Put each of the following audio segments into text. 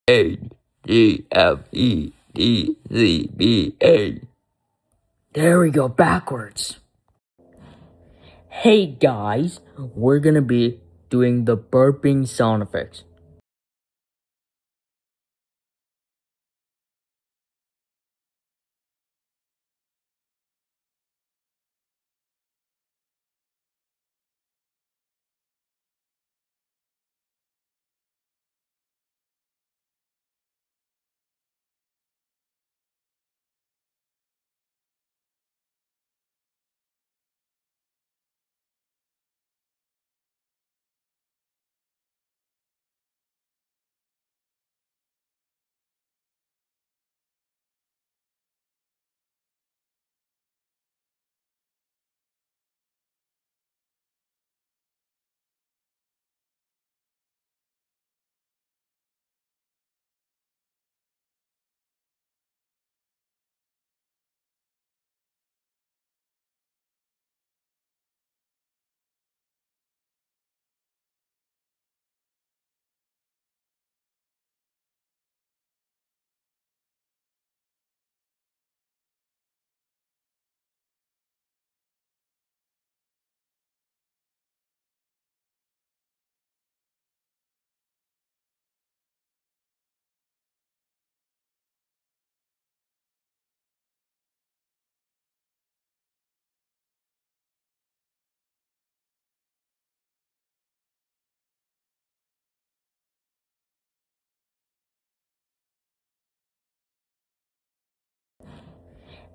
A G F E D Z B A. There we go, backwards. Hey guys, we're gonna be doing the burping sound effects.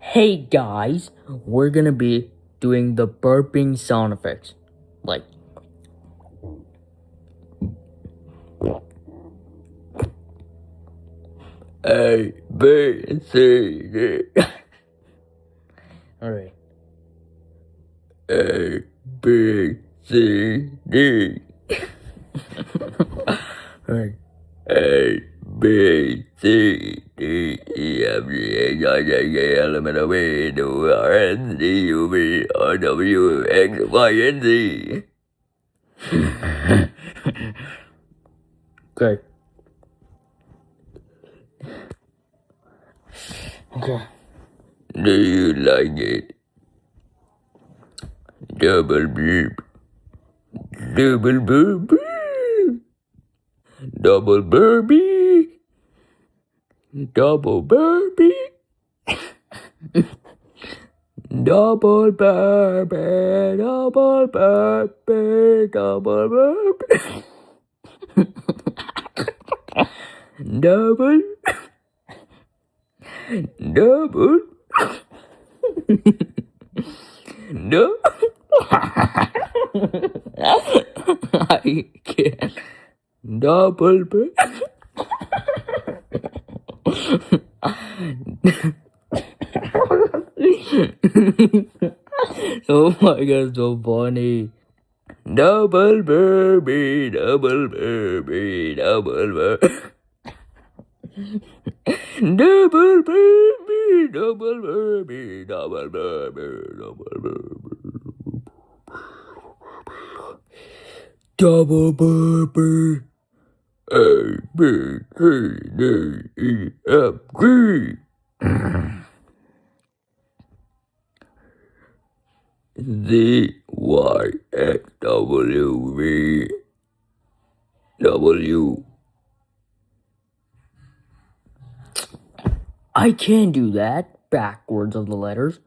Hey guys, we're gonna be doing the burping sound effects. Like, A B C D. alright. A B C D. Alright. A B C D E F G H I J K L M N O P Q R S T U V W X Y and Z. Okay. Okay. Do you like it? Double beep. Double burpee. Double burpee. Double burpee. Double burpee. Double burpee. Double burpee. Double. Double. No. I can't. Double burpee. Oh my god, so funny. Double burpee, double burpee, double burpee. Double burpee, double burpee, double burpee, double burpee. Double burpee. A B C D E F G. Z Y X W V W. I can't do that backwards of the letters.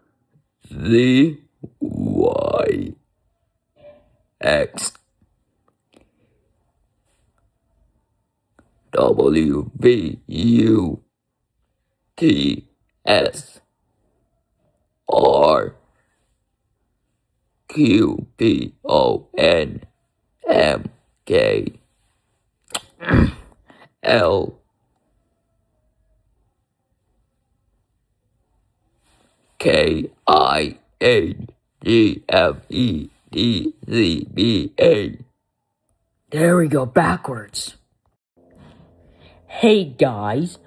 Z Y X W V U T S R Q P O N M K L K I A G F E D Z B A. There we go, backwards. Hey guys,